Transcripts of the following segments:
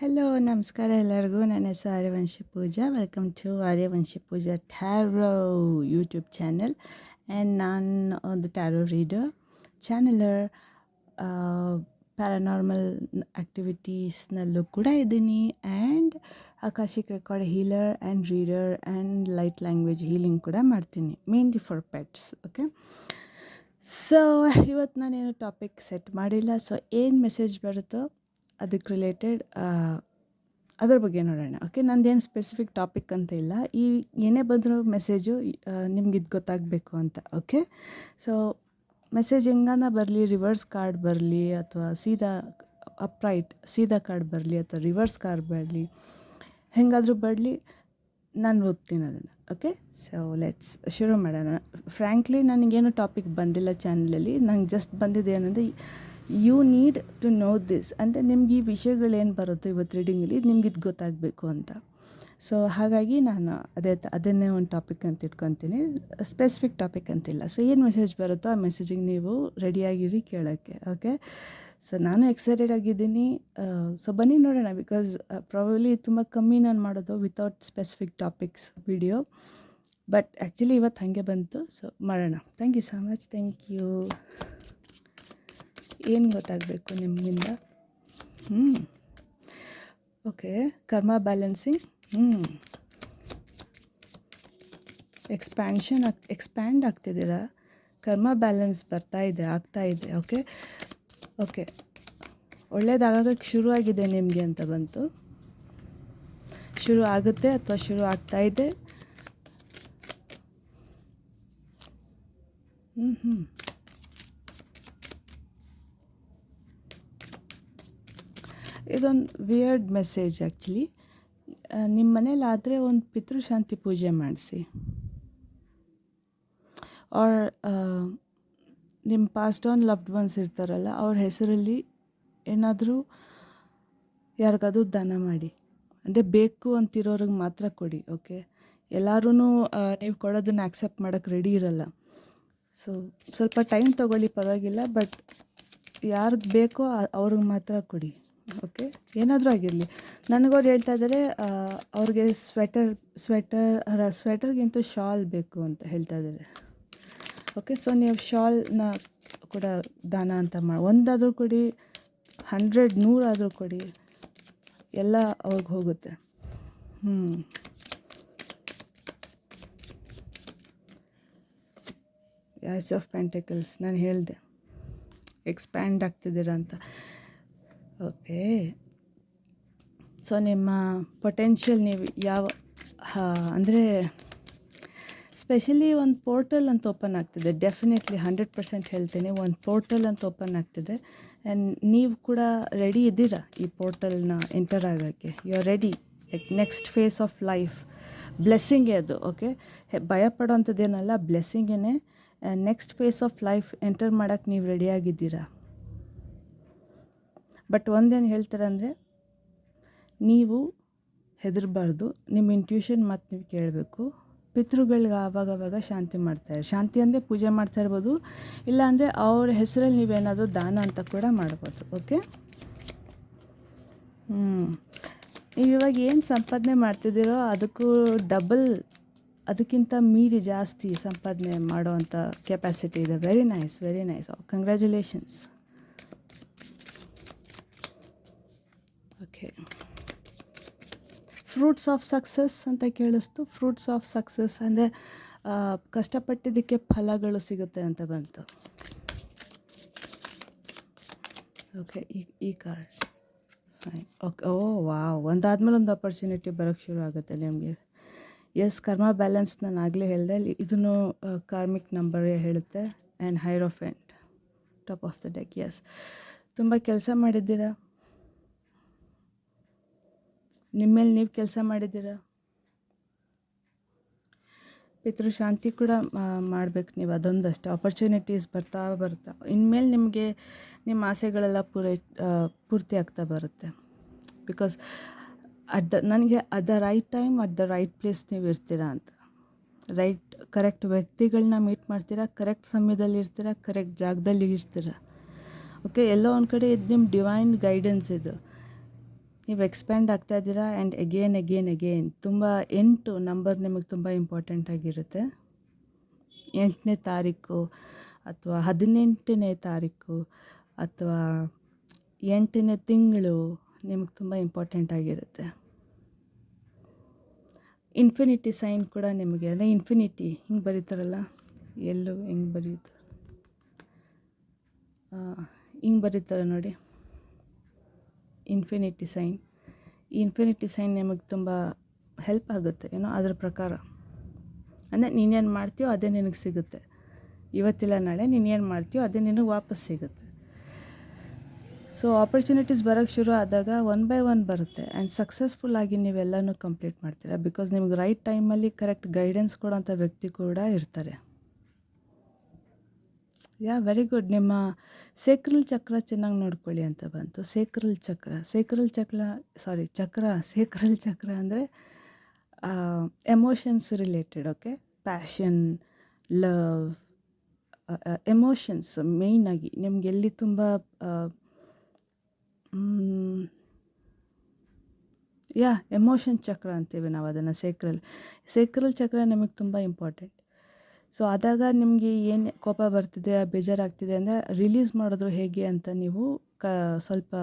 Hello ನಮಸ್ಕಾರ ಎಲ್ಲರಿಗೂ. ನನ್ನ ಹೆಸರು Aryavanshi Pooja. Welcome to Aryavanshi Pooja tarot YouTube channel. And ನಾನು ಒಂದು ಟ್ಯಾರೋ ರೀಡರ್, ಚಾನೆಲರ್, ಪ್ಯಾರಾನಾರ್ಮಲ್ ಆ್ಯಕ್ಟಿವಿಟೀಸ್ನಲ್ಲೂ ಕೂಡ ಇದ್ದೀನಿ. And akashic record healer and reader and light language healing ಕೂಡ ಮಾಡ್ತೀನಿ, mainly for pets. Okay, so ಇವತ್ತು ನಾನೇನು ಟಾಪಿಕ್ ಸೆಟ್ ಮಾಡಿಲ್ಲ. ಸೊ ಏನು ಮೆಸೇಜ್ ಬರುತ್ತೋ ಅದಕ್ಕೆ ರಿಲೇಟೆಡ್ ಅದ್ರ ಬಗ್ಗೆ ನೋಡೋಣ. ಓಕೆ, ನಂದೇನು ಸ್ಪೆಸಿಫಿಕ್ ಟಾಪಿಕ್ ಅಂತ ಇಲ್ಲ. ಏನೇ ಬಂದರೂ ಮೆಸೇಜು ನಿಮ್ಗೆ ಇದು ಗೊತ್ತಾಗಬೇಕು ಅಂತ. ಓಕೆ, ಸೊ ಮೆಸೇಜ್ ಹೆಂಗಾನ ಬರಲಿ, ರಿವರ್ಸ್ ಕಾರ್ಡ್ ಬರಲಿ ಅಥವಾ ಸೀದಾ ಅಪ್ರೈಟ್ ಸೀದಾ ಕಾರ್ಡ್ ಬರಲಿ ಅಥವಾ ರಿವರ್ಸ್ ಕಾರ್ಡ್ ಬರಲಿ, ಹೆಂಗಾದರೂ ಬರಲಿ, ನಾನು ಓದ್ತೀನಿ ಅದನ್ನು. ಓಕೆ, ಸೊ ಲೆಟ್ಸ್ ಶುರು ಮಾಡೋಣ. ಫ್ರ್ಯಾಂಕ್ಲಿ ನನಗೇನು ಟಾಪಿಕ್ ಬಂದಿಲ್ಲ ಚಾನಲಲ್ಲಿ. ನಂಗೆ ಜಸ್ಟ್ ಬಂದಿದ್ದು ಏನಂದರೆ, you need to know this, ಅಂದರೆ ನಿಮ್ಗೆ ಈ ವಿಷಯಗಳೇನು ಬರುತ್ತೋ ಇವತ್ತು ರೀಡಿಂಗಲ್ಲಿ ನಿಮ್ಗೆ ಇದು ಗೊತ್ತಾಗಬೇಕು ಅಂತ. ಸೊ ಹಾಗಾಗಿ ನಾನು ಅದನ್ನೇ ಒಂದು ಟಾಪಿಕ್ ಅಂತ ಇಟ್ಕೊತೀನಿ. ಸ್ಪೆಸಿಫಿಕ್ ಟಾಪಿಕ್ ಅಂತಿಲ್ಲ. ಸೊ ಏನು ಮೆಸೇಜ್ ಬರುತ್ತೋ ಆ ಮೆಸೇಜಿಗೆ ನೀವು ರೆಡಿಯಾಗಿರಿ ಕೇಳೋಕ್ಕೆ. ಓಕೆ, ಸೊ ನಾನು ಎಕ್ಸೈಟೆಡ್ ಆಗಿದ್ದೀನಿ. ಸೊ ಬನ್ನಿ ನೋಡೋಣ. ಬಿಕಾಸ್ ಪ್ರಾಬಬ್ಲಿ ತುಂಬ ಕಮ್ಮಿ ನಾನು ಮಾಡೋದು without specific topics video. But actually ಇವತ್ತು ಹಾಗೆ ಬಂತು. ಸೊ ಮಾಡೋಣ. Thank you so much. Thank you. ಏನು ಗೊತ್ತಾಗಬೇಕು ನಿಮಗಿಂದ? Okay, karma balancing. ಎಕ್ಸ್ಪ್ಯಾಂಡ್ ಆಗ್ತಿದ್ದೀರಾ. ಕರ್ಮ ಬ್ಯಾಲೆನ್ಸ್ ಆಗ್ತಾಯಿದೆ. ಓಕೆ, ಒಳ್ಳೇದಾಗೋಕ್ಕೆ ಶುರು ಆಗಿದೆ ನಿಮಗೆ ಅಂತ ಬಂತು. ಶುರು ಆಗುತ್ತೆ ಅಥವಾ ಶುರು ಆಗ್ತಾಯಿದೆ. ಇದೊಂದು ವಿಯರ್ಡ್ ಮೆಸೇಜ್ ಆ್ಯಕ್ಚುಲಿ. ನಿಮ್ಮ ಮನೇಲಾದರೆ ಒಂದು ಪಿತೃಶಾಂತಿ ಪೂಜೆ ಮಾಡಿಸಿ. ಆರ್ ನಿಮ್ಮ ಪಾಸ್ಡ್ ಆನ್ ಲವ್ಡ್ ಒನ್ಸ್ ಇರ್ತಾರಲ್ಲ, ಅವ್ರ ಹೆಸರಲ್ಲಿ ಏನಾದರೂ ಯಾರಿಗಾದ್ರೂ ದಾನ ಮಾಡಿ. ಅಂದರೆ ಬೇಕು ಅಂತಿರೋರಿಗೆ ಮಾತ್ರ ಕೊಡಿ. ಓಕೆ, ಎಲ್ಲರೂ ನೀವು ಕೊಡೋದನ್ನು ಆಕ್ಸೆಪ್ಟ್ ಮಾಡೋಕ್ಕೆ ರೆಡಿ ಇರಲ್ಲ. ಸೊ ಸ್ವಲ್ಪ ಟೈಮ್ ತೊಗೊಳ್ಳಿ, ಪರವಾಗಿಲ್ಲ. ಬಟ್ ಯಾರಿಗೆ ಬೇಕೋ ಅವ್ರಿಗೆ ಮಾತ್ರ ಕೊಡಿ. ಓಕೆ, ಏನಾದರೂ ಆಗಿರಲಿ. ನನಗವ್ರು ಹೇಳ್ತಾ ಇದ್ದಾರೆ ಅವ್ರಿಗೆ ಸ್ವೆಟರ್ಗಿಂತ ಶಾಲ್ ಬೇಕು ಅಂತ ಹೇಳ್ತಾ ಇದ್ದಾರೆ. ಓಕೆ, ಸೊ ನೀವು ಶಾಲ್ನ ಕೂಡ ದಾನ ಅಂತ ಒಂದಾದರೂ ಕೊಡಿ, 100 ಆದರೂ ಕೊಡಿ, ಎಲ್ಲ ಅವ್ರಿಗೆ ಹೋಗುತ್ತೆ. ಆಸ್ ಆಫ್ ಪೆಂಟಕಲ್ಸ್ ನಾನು ಹೇಳಿದೆ, ಎಕ್ಸ್ಪ್ಯಾಂಡ್ ಆಗ್ತಿದ್ದೀರಾ ಅಂತ. ಓಕೆ, ಸೊ ನಿಮ್ಮ ಪೊಟೆನ್ಷಿಯಲ್ ನೀವು ಅಂದರೆ ಸ್ಪೆಷಲಿ ಒಂದು ಪೋರ್ಟಲ್ ಅಂತ ಓಪನ್ ಆಗ್ತಿದೆ. ಡೆಫಿನೆಟ್ಲಿ 100% ಹೇಳ್ತೀನಿ, ಒಂದು ಪೋರ್ಟಲ್ ಅಂತ ಓಪನ್ ಆಗ್ತಿದೆ. ಆ್ಯಂಡ್ ನೀವು ಕೂಡ ರೆಡಿ ಇದ್ದೀರಾ ಈ ಪೋರ್ಟಲ್ನ ಎಂಟರ್ ಆಗೋಕ್ಕೆ. You are ready. Like next phase of life ಬ್ಲೆಸ್ಸಿಂಗೇ ಅದು. ಓಕೆ, ಭಯ ಪಡೋವಂಥದ್ದೇನಲ್ಲ, ಬ್ಲೆಸ್ಸಿಂಗೇ. Next phase of life enter ಮಾಡೋಕ್ಕೆ ನೀವು ರೆಡಿಯಾಗಿದ್ದೀರಾ. ಬಟ್ ಒಂದೇನು ಹೇಳ್ತಾರೆ ಅಂದರೆ, ನೀವು ಹೆದರಬಾರ್ದು. ನಿಮ್ಮ ಇಂಟ್ಯೂಷನ್ ಮಾತು ನೀವು ಕೇಳಬೇಕು. ಪಿತೃಗಳಿಗೆ ಆವಾಗವಾಗ ಶಾಂತಿ ಮಾಡ್ತಾರೆ. ಶಾಂತಿ ಅಂದರೆ ಪೂಜೆ ಮಾಡ್ತಾ ಇರ್ಬೋದು, ಇಲ್ಲಾಂದರೆ ಅವ್ರ ಹೆಸರಲ್ಲಿ ನೀವೇನಾದರೂ ದಾನ ಅಂತ ಕೂಡ ಮಾಡ್ಬೋದು. ಓಕೆ, ನೀವು ಇವಾಗ ಏನು ಸಂಪಾದನೆ ಮಾಡ್ತಿದ್ದೀರೋ ಅದಕ್ಕೂ ಡಬಲ್, ಅದಕ್ಕಿಂತ ಮೀರಿ ಜಾಸ್ತಿ ಸಂಪಾದನೆ ಮಾಡೋವಂಥ ಕೆಪಾಸಿಟಿ ಇದೆ. Very nice, very nice. Congratulations. Okay, fruits of success ಅಂತ ಕೇಳಿಸ್ತು. ಫ್ರೂಟ್ಸ್ ಆಫ್ ಸಕ್ಸಸ್ ಅಂದರೆ ಕಷ್ಟಪಟ್ಟಿದ್ದಕ್ಕೆ ಫಲಗಳು ಸಿಗುತ್ತೆ ಅಂತ ಬಂತು. ಓಕೆ, ಈ ಕಾರ್ಡ್ ಫೈನ್. ಓಕೆ, ಒಂದಾದ್ಮೇಲೆ ಒಂದು ಆಪರ್ಚುನಿಟಿ ಬರೋಕ್ಕೆ ಶುರು ಆಗುತ್ತೆ ನಿಮಗೆ. ಎಸ್, ಕರ್ಮ ಬ್ಯಾಲೆನ್ಸ್ ನಾನು ಆಗಲೇ ಹೇಳಿದೆ. ಇದನ್ನು ಕಾರ್ಮಿಕ್ ನಂಬರೇ ಹೇಳುತ್ತೆ. And hierophant top of the deck. Yes, ತುಂಬ ಕೆಲಸ ಮಾಡಿದ್ದೀರಾ, ನಿಮ್ಮ ಮೇಲೆ ನೀವು ಕೆಲಸ ಮಾಡಿದ್ದೀರಾ. ಪಿತೃಶಾಂತಿ ಕೂಡ ಮಾಡಬೇಕು ನೀವು. ಅದೊಂದಷ್ಟು ಆಪರ್ಚುನಿಟೀಸ್ ಬರ್ತಾ ಇನ್ಮೇಲೆ ನಿಮಗೆ ನಿಮ್ಮ ಆಸೆಗಳೆಲ್ಲ ಪೂರ್ತಿ ಆಗ್ತಾ ಬರುತ್ತೆ. ಬಿಕಾಸ್ ನನಗೆ at the right time at the right place ನೀವು ಇರ್ತೀರಾ ಅಂತ. ಕರೆಕ್ಟ್ ವ್ಯಕ್ತಿಗಳನ್ನ ಮೀಟ್ ಮಾಡ್ತೀರಾ, ಕರೆಕ್ಟ್ ಸಮಯದಲ್ಲಿ ಇರ್ತೀರಾ, ಕರೆಕ್ಟ್ ಜಾಗದಲ್ಲಿ ಇರ್ತೀರಾ. ಓಕೆ, ಎಲ್ಲೋ ಒಂದು ಕಡೆ ಇದು ನಿಮ್ಮ ಡಿವೈನ್ ಗೈಡೆನ್ಸ್ ಇದು. ನೀವು ಎಕ್ಸ್ಪ್ಯಾಂಡ್ ಆಗ್ತಾ ಇದ್ದೀರಾ ಆ್ಯಂಡ್ ಅಗೇನ್ ತುಂಬ 8 ನಂಬರ್ ನಿಮಗೆ ತುಂಬ ಇಂಪಾರ್ಟೆಂಟ್ ಆಗಿರುತ್ತೆ. 8ನೇ ತಾರೀಕು ಅಥವಾ 18ನೇ ತಾರೀಕು ಅಥವಾ 8ನೇ ತಿಂಗಳು ನಿಮಗೆ ತುಂಬ ಇಂಪಾರ್ಟೆಂಟ್ ಆಗಿರುತ್ತೆ. ಇನ್ಫಿನಿಟಿ ಸೈನ್ ಕೂಡ ನಿಮಗೆ ಅಂದರೆ ಇನ್ಫಿನಿಟಿ ಹಿಂಗೆ ಬರೀತಾರಲ್ಲ, ಎಲ್ಲೋ ಹಿಂಗೆ ಬರೀತಾರೆ, ಹಿಂಗೆ ಬರೀತಾರೆ ನೋಡಿ ಇನ್ಫಿನಿಟಿ ಸೈನ್. ಈ ಇನ್ಫಿನಿಟಿ ಸೈನ್ ನಿಮಗೆ ತುಂಬ ಹೆಲ್ಪ್ ಆಗುತ್ತೆ ಏನೋ ಅದ್ರ ಪ್ರಕಾರ. ಅಂದರೆ ನೀನೇನು ಮಾಡ್ತೀಯೋ ಅದೇ ನಿನಗೆ ಸಿಗುತ್ತೆ. ಇವತ್ತಿಲ್ಲ ನಾಳೆ ನೀನೇನು ಮಾಡ್ತೀಯೋ ಅದೇ ನಿನಗೆ ವಾಪಸ್ ಸಿಗುತ್ತೆ. ಸೊ ಆಪರ್ಚುನಿಟೀಸ್ ಬರೋಕ್ಕೆ ಶುರು ಆದಾಗ ಒನ್ ಬೈ ಒನ್ ಬರುತ್ತೆ ಆ್ಯಂಡ್ ಸಕ್ಸಸ್ಫುಲ್ಲಾಗಿ ನೀವೆಲ್ಲನೂ ಕಂಪ್ಲೀಟ್ ಮಾಡ್ತೀರಾ. ಬಿಕಾಸ್ ನಿಮ್ಗೆ ರೈಟ್ ಟೈಮಲ್ಲಿ ಕರೆಕ್ಟ್ ಗೈಡೆನ್ಸ್ ಕೊಡೋಂಥ ವ್ಯಕ್ತಿ ಕೂಡ ಇರ್ತಾರೆ. Very good. ನಿಮ್ಮ ಸೇಕ್ರಲ್ ಚಕ್ರ ಚೆನ್ನಾಗಿ ನೋಡ್ಕೊಳ್ಳಿ ಅಂತ ಬಂತು. ಸೇಕ್ರಲ್ ಚಕ್ರ ಅಂದರೆ emotions related. Okay, passion, love, emotions ಮೇಯ್ನಾಗಿ ನಿಮ್ಗೆ ಎಲ್ಲಿ ತುಂಬ ಎಮೋಷನ್ ಚಕ್ರ ಅಂತೀವಿ ನಾವು ಅದನ್ನು. ಸೇಕ್ರಲ್ ಚಕ್ರ ನಮಗೆ ತುಂಬ ಇಂಪಾರ್ಟೆಂಟ್. ಸೊ ಆದಾಗ ನಿಮಗೆ ಏನು ಕೋಪ ಬರ್ತಿದೆ, ಬೇಜಾರಾಗ್ತಿದೆ ಅಂದರೆ ರಿಲೀಸ್ ಮಾಡಿದ್ರು ಹೇಗೆ ಅಂತ ನೀವು ಸ್ವಲ್ಪ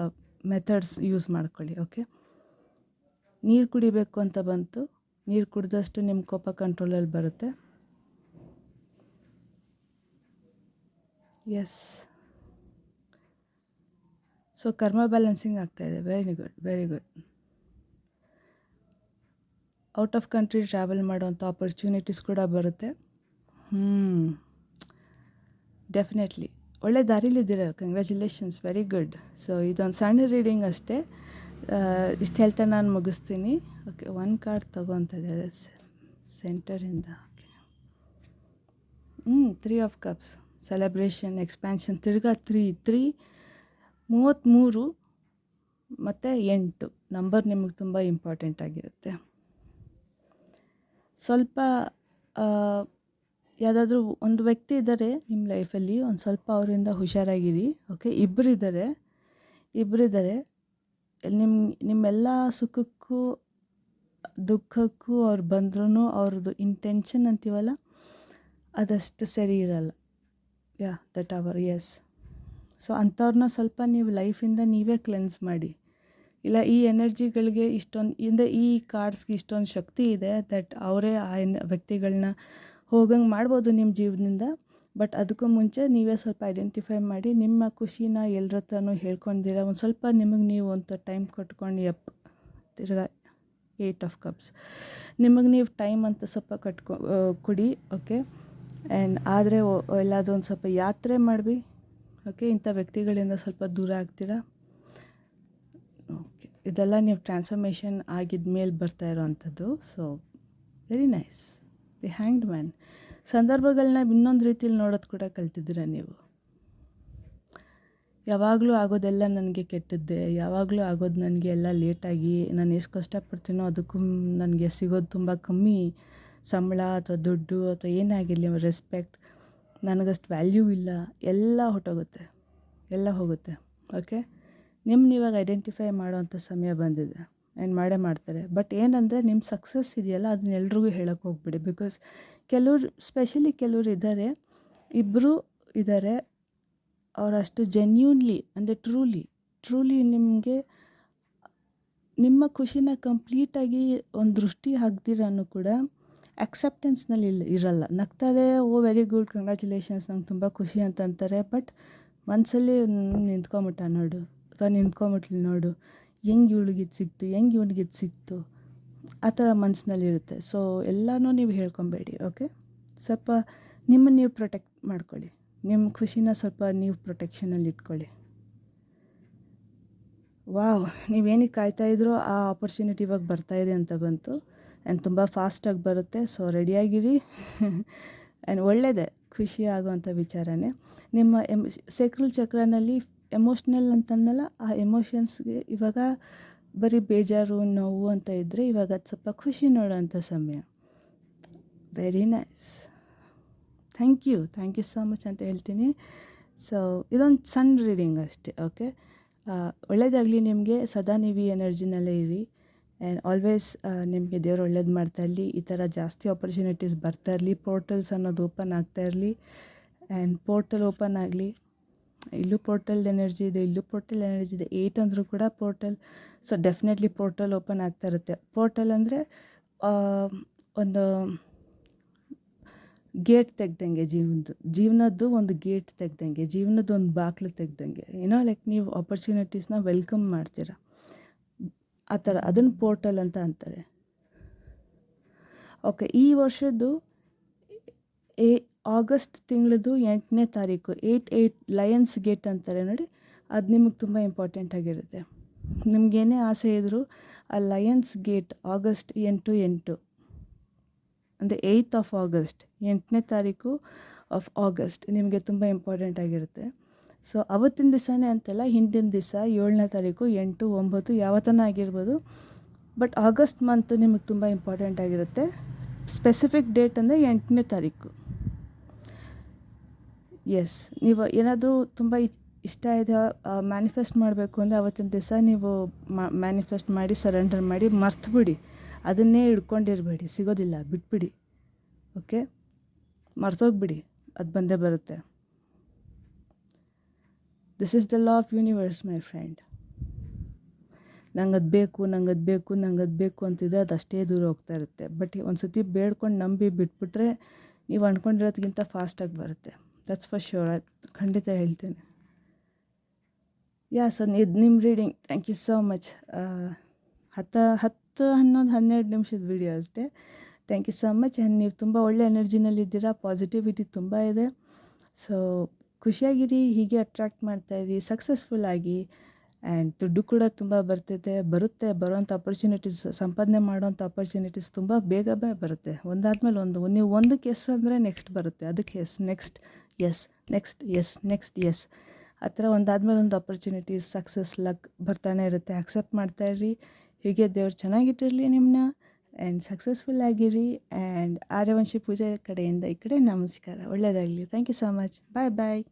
ಮೆಥಡ್ಸ್ ಯೂಸ್ ಮಾಡ್ಕೊಳ್ಳಿ. ಓಕೆ, ನೀರು ಕುಡಿಬೇಕು ಅಂತ ಬಂತು. ನೀರು ಕುಡಿದಷ್ಟು ನಿಮ್ಮ ಕೋಪ ಕಂಟ್ರೋಲಲ್ಲಿ ಬರುತ್ತೆ. ಎಸ್, ಸೊ ಕರ್ಮ ಬ್ಯಾಲೆನ್ಸಿಂಗ್ ಆಗ್ತಾಯಿದೆ. Very good. Out of country travel ಮಾಡೋವಂಥ ಆಪರ್ಚುನಿಟೀಸ್ ಕೂಡ ಬರುತ್ತೆ. ಡೆಫಿನೆಟ್ಲಿ ಒಳ್ಳೆ ದಾರಿಲಿದ್ದೀರ. Congratulations, very good. ಸೊ ಇದೊಂದು ಸಣ್ಣ ರೀಡಿಂಗ್ ಅಷ್ಟೇ. ಇಷ್ಟು ಹೇಳ್ತಾ ನಾನು ಮುಗಿಸ್ತೀನಿ. ಓಕೆ, ಒಂದು ಕಾರ್ಡ್ ತೊಗೊತಿದ್ದಾರೆ ಸೆಂಟರಿಂದ. Okay, 3 of cups, celebration, expansion, ತಿರ್ಗಾ 3 33 ಮತ್ತು 8 ನಂಬರ್ ನಿಮಗೆ ತುಂಬ ಇಂಪಾರ್ಟೆಂಟ್ ಆಗಿರುತ್ತೆ. ಸ್ವಲ್ಪ ಯಾವುದಾದ್ರೂ ಒಂದು ವ್ಯಕ್ತಿ ಇದ್ದಾರೆ ನಿಮ್ಮ ಲೈಫಲ್ಲಿ, ಒಂದು ಸ್ವಲ್ಪ ಅವರಿಂದ ಹುಷಾರಾಗಿರಿ. ಓಕೆ, ಇಬ್ಬರಿದ್ದಾರೆ. ನಿಮ್ಮೆಲ್ಲ ಸುಖಕ್ಕೂ ದುಃಖಕ್ಕೂ ಅವ್ರು ಬಂದ್ರೂ ಅವ್ರದ್ದು ಇಂಟೆನ್ಷನ್ ಅಂತೀವಲ್ಲ ಅದಷ್ಟು ಸರಿ ಇರಲ್ಲ. That our S. ಸೊ ಅಂಥವ್ರನ್ನ ಸ್ವಲ್ಪ ನೀವು ಲೈಫಿಂದ ನೀವೇ ಕ್ಲೆನ್ಸ್ ಮಾಡಿ. ಇಲ್ಲ, ಈ ಎನರ್ಜಿಗಳಿಗೆ ಇಷ್ಟೊಂದು ಈ ಕಾರ್ಡ್ಸ್ಗೆ ಇಷ್ಟೊಂದು ಶಕ್ತಿ ಇದೆ ದಟ್ ಅವರೇ ಆ ವ್ಯಕ್ತಿಗಳನ್ನ ಹೋಗಂಗೆ ಮಾಡ್ಬೋದು ನಿಮ್ಮ ಜೀವನದಿಂದ. ಬಟ್ ಅದಕ್ಕೂ ಮುಂಚೆ ನೀವೇ ಸ್ವಲ್ಪ ಐಡೆಂಟಿಫೈ ಮಾಡಿ ನಿಮ್ಮ ಖುಷಿನ ಎಲ್ಲರ ಹತ್ರನೂ ಹೇಳ್ಕೊಂಡಿರ ಒಂದು ಸ್ವಲ್ಪ ನಿಮಗೆ ನೀವು ಒಂದು ಟೈಮ್ ಕೊಟ್ಕೊಂಡು ತಿರ್ಗಾ 8 ಆಫ್ ಕಪ್ಸ್ ನಿಮಗೆ ನೀವು ಟೈಮ್ ಅಂತ ಸ್ವಲ್ಪ ಕೊಡಿ. ಓಕೆ, ಆ್ಯಂಡ್ ಆದರೆ ಎಲ್ಲಾದರೂ ಒಂದು ಸ್ವಲ್ಪ ಯಾತ್ರೆ ಮಾಡಿ. ಓಕೆ, ಇಂಥ ವ್ಯಕ್ತಿಗಳಿಂದ ಸ್ವಲ್ಪ ದೂರ ಆಗ್ತೀರಾ. ಓಕೆ, ಇದೆಲ್ಲ ನೀವು ಟ್ರಾನ್ಸ್ಫಾರ್ಮೇಷನ್ ಆಗಿದ ಮೇಲೆ ಬರ್ತಾ ಇರೋವಂಥದ್ದು. So very nice. The hanged man ಸಂದರ್ಭಗಳನ್ನ ಇನ್ನೊಂದು ರೀತಿಯಲ್ಲಿ ನೋಡೋದು ಕೂಡ ಕಲ್ತಿದ್ದೀರ ನೀವು. ಯಾವಾಗಲೂ ಆಗೋದೆಲ್ಲ ನನಗೆ ಕೆಟ್ಟದ್ದೇ, ಯಾವಾಗಲೂ ಆಗೋದು ನನಗೆ ಎಲ್ಲ ಲೇಟಾಗಿ, ನಾನು ಎಷ್ಟು ಕಷ್ಟಪಡ್ತೀನೋ ಅದಕ್ಕೂ ನನಗೆ ಸಿಗೋದು ತುಂಬ ಕಮ್ಮಿ, ಸಂಬಳ ಅಥವಾ ದುಡ್ಡು ಅಥವಾ ಏನೇ ಆಗಿರಲಿ, ರೆಸ್ಪೆಕ್ಟ್, ನನಗಷ್ಟು ವ್ಯಾಲ್ಯೂ ಇಲ್ಲ, ಎಲ್ಲ ಹೋಗುತ್ತೆ. ಓಕೆ, ನೀವಾಗ ಐಡೆಂಟಿಫೈ ಮಾಡೋವಂಥ ಸಮಯ ಬಂದಿದೆ ಆ್ಯಂಡ್ ಮಾಡ್ತಾರೆ. ಬಟ್ ಏನಂದರೆ ನಿಮ್ಮ ಸಕ್ಸಸ್ ಇದೆಯಲ್ಲ ಅದನ್ನ ಎಲ್ರಿಗೂ ಹೇಳೋಕ್ಕೆ ಹೋಗ್ಬಿಡಿ. ಬಿಕಾಸ್ ಕೆಲವರು ಇದ್ದಾರೆ, ಇಬ್ಬರು ಇದ್ದಾರೆ, ಅವರಷ್ಟು ಜೆನ್ಯೂನ್ಲಿ ಅಂದರೆ ಟ್ರೂಲಿ ನಿಮಗೆ ನಿಮ್ಮ ಖುಷಿನ ಕಂಪ್ಲೀಟಾಗಿ ಒಂದು ದೃಷ್ಟಿ ಹಾಕ್ದಿರನೂ ಕೂಡ ಆಕ್ಸೆಪ್ಟೆನ್ಸ್ನಲ್ಲಿ ಇರಲ್ಲ. ನಗ್ತಾರೆ, ವೆರಿ ಗುಡ್, ಕಂಗ್ರ್ಯಾಚುಲೇಷನ್ಸ್, ನಂಗೆ ತುಂಬ ಖುಷಿ ಅಂತ ಅಂತಾರೆ. ಬಟ್ ಮನಸ್ಸಲ್ಲಿ ನಿಂತ್ಕೊಂಬಿಟ್ಟ ನೋಡು ಅಥವಾ ನಿಂತ್ಕೊಂಬಿಟ್ಲಿ ನೋಡು, ಹೆಂಗೆ ಇವನಿಗಿದು ಸಿಕ್ತು ಆ ಥರ ಮನಸ್ಸಿನಲ್ಲಿರುತ್ತೆ. ಸೊ ಎಲ್ಲನೂ ನೀವು ಹೇಳ್ಕೊಬೇಡಿ. ಓಕೆ, ಸ್ವಲ್ಪ ನಿಮ್ಮನ್ನು ನೀವು ಪ್ರೊಟೆಕ್ಟ್ ಮಾಡ್ಕೊಳ್ಳಿ. ನಿಮ್ಮ ಖುಷಿನ ಸ್ವಲ್ಪ ನೀವು ಪ್ರೊಟೆಕ್ಷನಲ್ಲಿ ಇಟ್ಕೊಳ್ಳಿ. ನೀವೇನಕ್ಕೆ ಕಾಯ್ತಾಯಿದ್ರೋ ಆ ಆಪರ್ಚುನಿಟಿ ಇವಾಗ ಬರ್ತಾಯಿದೆ ಅಂತ ಬಂತು ಆ್ಯಂಡ್ ತುಂಬ ಫಾಸ್ಟಾಗಿ ಬರುತ್ತೆ. ಸೊ ರೆಡಿಯಾಗಿರಿ. ಆ್ಯಂಡ್ ಒಳ್ಳೆಯದೇ, ಖುಷಿ ಆಗೋವಂಥ ವಿಚಾರನೇ. ನಿಮ್ಮ ಸೇಕ್ರಲ್ ಚಕ್ರನಲ್ಲಿ ಎಮೋಷ್ನಲ್ ಅಂತಂದಲ್ಲ, ಆ ಎಮೋಷನ್ಸ್ಗೆ ಇವಾಗ ಬರೀ ಬೇಜಾರು, ನೋವು ಅಂತ ಇದ್ದರೆ ಇವಾಗ ಅದು ಸ್ವಲ್ಪ ಖುಷಿ ನೋಡೋವಂಥ ಸಮಯ. Very nice. Thank you so much ಅಂತ ಹೇಳ್ತೀನಿ. ಸೊ ಇದೊಂದು ಸಣ್ಣ ರೀಡಿಂಗ್ ಅಷ್ಟೇ. ಓಕೆ, ಒಳ್ಳೆಯದಾಗಲಿ ನಿಮಗೆ. ಸದಾ ನೀವು ಈ ಎನರ್ಜಿನಲ್ಲೇ ಇರಿ ಆ್ಯಂಡ್ ಆಲ್ವೇಸ್ ನಿಮಗೆ ದೇವರು ಒಳ್ಳೇದು ಮಾಡ್ತಾ ಇರಲಿ. ಈ ಥರ ಜಾಸ್ತಿ ಆಪರ್ಚುನಿಟೀಸ್ ಬರ್ತಾ ಇರಲಿ, ಪೋರ್ಟಲ್ಸ್ ಅನ್ನೋದು ಓಪನ್ ಆಗ್ತಾ ಇರಲಿ ಆ್ಯಂಡ್ ಪೋರ್ಟಲ್ ಓಪನ್ ಆಗಲಿ. ಇಲ್ಲೂ ಪೋರ್ಟಲ್ ಎನರ್ಜಿ ಇದೆ, ಇಲ್ಲೂ ಪೋರ್ಟಲ್ ಎನರ್ಜಿ ಇದೆ. 8 ಅಂದರೂ ಕೂಡ portal. So definitely portal open ಆಗ್ತಾ ಇರುತ್ತೆ. ಪೋರ್ಟಲ್ ಅಂದರೆ ಒಂದು ಗೇಟ್ ತೆಗ್ದಂಗೆ, ಜೀವನದ್ದು ಒಂದು ಗೇಟ್ ತೆಗ್ದಂಗೆ, ಜೀವನದ್ದು ಒಂದು ಬಾಗಿಲು ತೆಗ್ದಂಗೆ. ಏನೋ ಲೈಕ್ ನೀವು ಆಪರ್ಚುನಿಟೀಸ್ನ ವೆಲ್ಕಮ್ ಮಾಡ್ತೀರ, ಆ ಥರ. ಅದನ್ನು ಪೋರ್ಟಲ್ ಅಂತ ಅಂತಾರೆ. ಓಕೆ, ಈ ವರ್ಷದ್ದು ಆಗಸ್ಟ್ ತಿಂಗಳದ್ದು 8ನೇ ತಾರೀಕು 8 ಲಯನ್ಸ್ ಗೇಟ್ ಅಂತಾರೆ ನೋಡಿ, ಅದು ನಿಮಗೆ ತುಂಬ ಇಂಪಾರ್ಟೆಂಟ್ ಆಗಿರುತ್ತೆ. ನಿಮಗೇನೇ ಆಸೆ ಇದ್ದರೂ ಆ ಲಯನ್ಸ್ ಗೇಟ್ ಆಗಸ್ಟ್ 8 ಅಂದರೆ 8th ಆಫ್ ಆಗಸ್ಟ್, 8ನೇ ತಾರೀಕು ಆಫ್ ಆಗಸ್ಟ್ ನಿಮಗೆ ತುಂಬ ಇಂಪಾರ್ಟೆಂಟ್ ಆಗಿರುತ್ತೆ. ಸೊ ಅವತ್ತಿನ ದಿವಸನೇ ಅಂತಲ್ಲ, ಹಿಂದಿನ ದಿವಸ 7ನೇ ತಾರೀಕು 8, 9 ಯಾವತ್ತನ ಆಗಿರ್ಬೋದು. ಬಟ್ ಆಗಸ್ಟ್ ಮಂತ್ ನಿಮಗೆ ತುಂಬ ಇಂಪಾರ್ಟೆಂಟ್ ಆಗಿರುತ್ತೆ. ಸ್ಪೆಸಿಫಿಕ್ ಡೇಟ್ ಅಂದರೆ 8ನೇ ತಾರೀಕು. ಎಸ್, ನೀವು ಏನಾದರೂ ತುಂಬ ಇಷ್ಟ ಇದೆ ಮ್ಯಾನಿಫೆಸ್ಟ್ ಮಾಡಬೇಕು ಅಂದರೆ ಅವತ್ತಿನ ದಿವಸ ನೀವು ಮ್ಯಾನಿಫೆಸ್ಟ್ ಮಾಡಿ, ಸರೆಂಡರ್ ಮಾಡಿ, ಮರ್ತುಬಿಡಿ. ಅದನ್ನೇ ಹಿಡ್ಕೊಂಡಿರಬೇಡಿ, ಸಿಗೋದಿಲ್ಲ, ಬಿಟ್ಬಿಡಿ. ಓಕೆ, ಮರ್ತೋಗ್ಬಿಡಿ, ಅದು ಬಂದೇ ಬರುತ್ತೆ. This is the law of universe my friend. ನಂಗದು ಬೇಕು, ನಂಗದು ಬೇಕು, ನಂಗದು ಬೇಕು ಅಂತಿದೆ, ಅದು ಅಷ್ಟೇ ದೂರ ಹೋಗ್ತಾ ಇರುತ್ತೆ. ಬಟ್ ಒಂದು ಸತಿ ಬೇಡ್ಕೊಂಡು ನಂಬಿ ಬಿಟ್ಬಿಟ್ರೆ ನೀವು ಅಂದ್ಕೊಂಡಿರೋದ್ಕಿಂತ ಫಾಸ್ಟಾಗಿ ಬರುತ್ತೆ. ದಟ್ಸ್ ಫಾರ್ ಶ್ಯೂರ್, ಖಂಡಿತ ಹೇಳ್ತೇನೆ. ಸರ್, ಇದು ನಿಮ್ಮ reading. Thank you so much. 11 ನಿಮಿಷದ ವೀಡಿಯೋ ಅಷ್ಟೇ. Thank you so much. And ನೀವು ತುಂಬ ಒಳ್ಳೆ ಎನರ್ಜಿನಲ್ಲಿದ್ದೀರಾ, ಪಾಸಿಟಿವಿಟಿ ತುಂಬ ಇದೆ. ಸೊ ಖುಷಿಯಾಗಿರಿ, ಹೀಗೆ ಅಟ್ರ್ಯಾಕ್ಟ್ ಮಾಡ್ತಾಯಿರಿ, ಸಕ್ಸಸ್ಫುಲ್ ಆಗಿ. ಆ್ಯಂಡ್ ದುಡ್ಡು ಕೂಡ ತುಂಬ ಬರುತ್ತೆ. ಬರೋವಂಥ ಆಪರ್ಚುನಿಟೀಸ್, ಸಂಪಾದನೆ ಮಾಡೋವಂಥ ಆಪರ್ಚುನಿಟೀಸ್ ತುಂಬ ಬೇಗ ಬರುತ್ತೆ. ಒಂದಾದ್ಮೇಲೆ ಒಂದು, ನೀವು ಒಂದಕ್ಕೆ ಎಸ್ ಅಂದರೆ ನೆಕ್ಸ್ಟ್ ಬರುತ್ತೆ, ಅದಕ್ಕೆ yes, next yes, next yes, next yes, ಆ ಥರ ಒಂದಾದ್ಮೇಲೆ ಒಂದು ಆಪರ್ಚುನಿಟೀಸ್, ಸಕ್ಸಸ್, ಲಕ್ ಬರ್ತಾನೆ ಇರುತ್ತೆ. ಅಕ್ಸೆಪ್ಟ್ ಮಾಡ್ತಾಯಿರಿ. ಹೀಗೆ ದೇವ್ರು ಚೆನ್ನಾಗಿಟ್ಟಿರಲಿ ನಿಮ್ಮನ್ನ. ಆ್ಯಂಡ್ ಸಕ್ಸಸ್ಫುಲ್ ಆಗಿರಿ. ಆ್ಯಂಡ್ ಆರ್ಯವಂಶಿ ಪೂಜೆ ಕಡೆಯಿಂದ ಈ ಕಡೆ ನಮಸ್ಕಾರ. ಒಳ್ಳೆಯದಾಗಲಿ. Thank you so much. Bye bye.